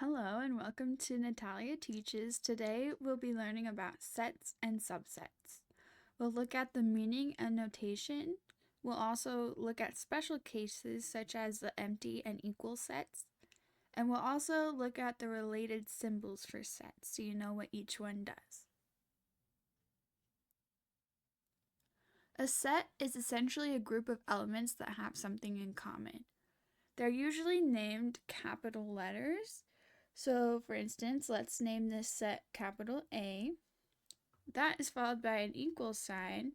Hello and welcome to Natalia Teaches. Today we'll be learning about sets and subsets. We'll look at the meaning and notation. We'll also look at special cases such as the empty and equal sets. And we'll also look at the related symbols for sets so you know what each one does. A set is essentially a group of elements that have something in common. They're usually named capital letters. So, for instance, let's name this set capital A. That is followed by an equal sign,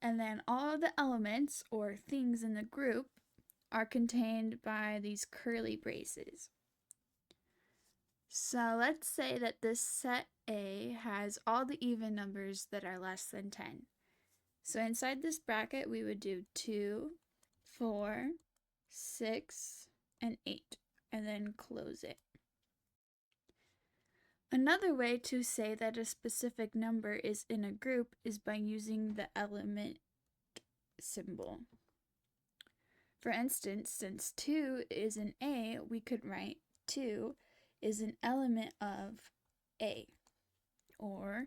and then all of the elements or things in the group are contained by these curly braces. So let's say that this set A has all the even numbers that are less than 10. So inside this bracket, we would do 2, 4, 6, and 8, and then close it. Another way to say that a specific number is in a group is by using the element symbol. For instance, since 2 is an A, we could write 2 is an element of A, or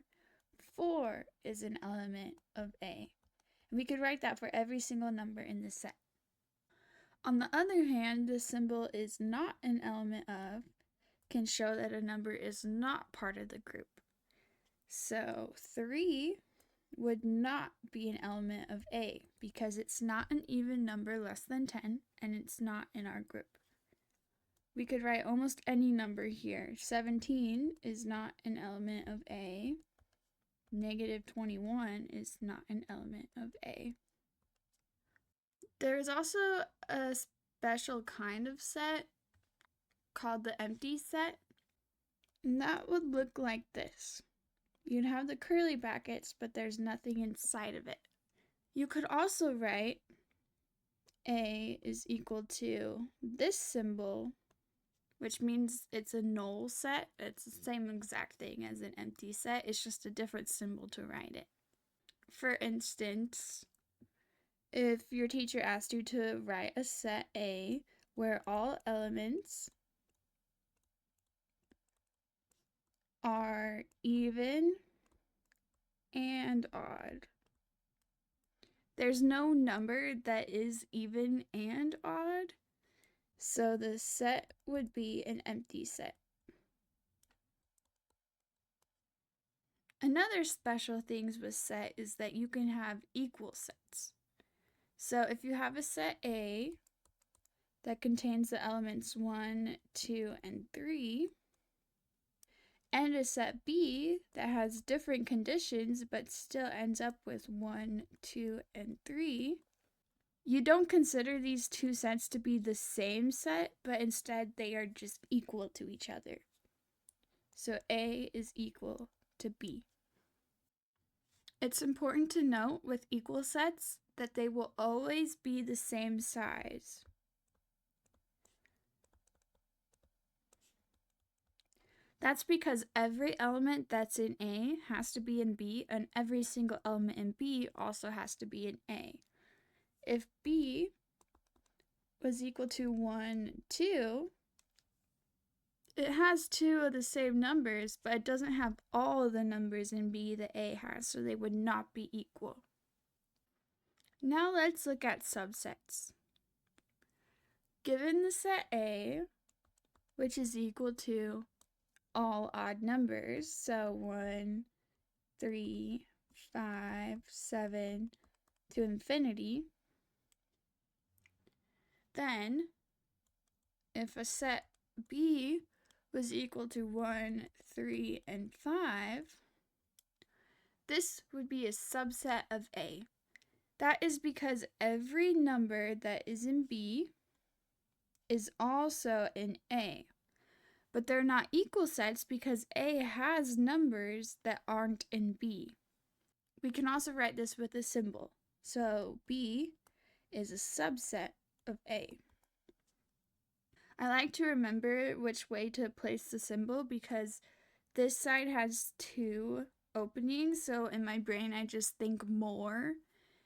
4 is an element of A. And we could write that for every single number in the set. On the other hand, the symbol is not an element of can show that a number is not part of the group. So 3 would not be an element of A because it's not an even number less than 10 and it's not in our group. We could write almost any number here. 17 is not an element of A. Negative 21 is not an element of A. There is also a special kind of set called the empty set, and that would look like this. You'd have the curly brackets, but there's nothing inside of it. You could also write A is equal to this symbol, which means it's a null set. It's the same exact thing as an empty set. It's just a different symbol to write it. For instance, if your teacher asked you to write a set A where all elements are even and odd. There's no number that is even and odd, so the set would be an empty set. Another special things with set is that you can have equal sets. So if you have a set A that contains the elements 1, 2, and 3, and a set B that has different conditions but still ends up with 1, 2, and 3, you don't consider these two sets to be the same set, but instead they are just equal to each other. So A is equal to B. It's important to note with equal sets that they will always be the same size. That's because every element that's in A has to be in B, and every single element in B also has to be in A. If B was equal to 1, 2, it has two of the same numbers, but it doesn't have all of the numbers in B that A has, so they would not be equal. Now let's look at subsets. Given the set A, which is equal to all odd numbers, so 1, 3, 5, 7, to infinity, then if a set B was equal to 1, 3, and 5, this would be a subset of A. That is because every number that is in B is also in A. But they're not equal sets because A has numbers that aren't in B. We can also write this with a symbol. So B is a subset of A. I like to remember which way to place the symbol because this side has two openings, so in my brain I just think more.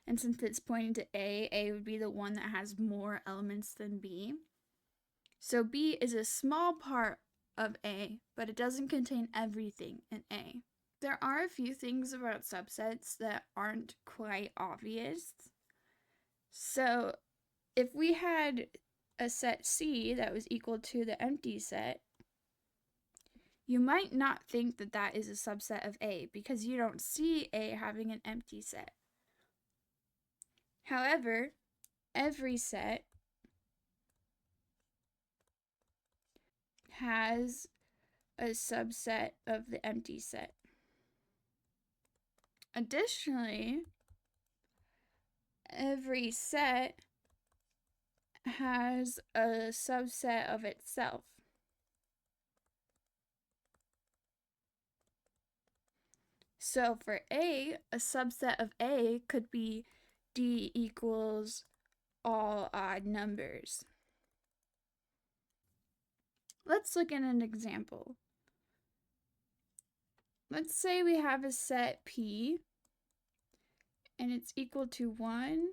And since it's pointing to A would be the one that has more elements than B. So B is a small part of A, but it doesn't contain everything in A. There are a few things about subsets that aren't quite obvious. So if we had a set C that was equal to the empty set, you might not think that that is a subset of A because you don't see A having an empty set. However, every set has a subset of the empty set. Additionally, every set has a subset of itself. So for A, a subset of A could be D equals all odd numbers. Let's look at an example. Let's say we have a set P and it's equal to 1,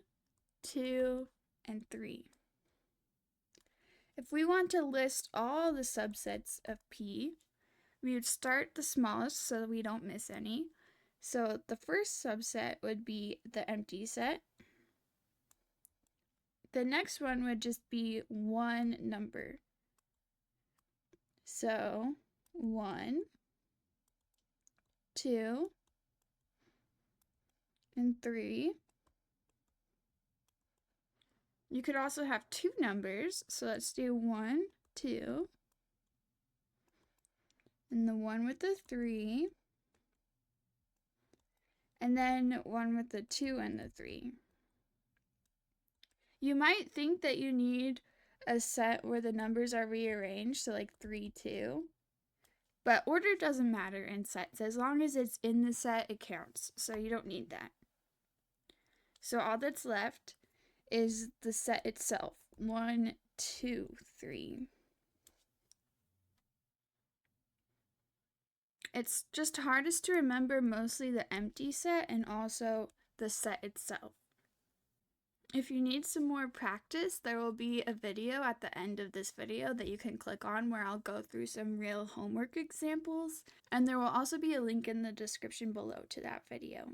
2, and 3. If we want to list all the subsets of P, we would start the smallest so that we don't miss any. So the first subset would be the empty set. The next one would just be one number. So 1, 2, and 3. You could also have two numbers, so let's do 1, 2, and the one with the 3, and then one with the 2 and the 3. You might think that you need a set where the numbers are rearranged, so like 3, 2. But order doesn't matter in sets. As long as it's in the set, it counts. So you don't need that. So all that's left is the set itself. 1, 2, 3. It's just hardest to remember mostly the empty set and also the set itself. If you need some more practice, there will be a video at the end of this video that you can click on where I'll go through some real homework examples, and there will also be a link in the description below to that video.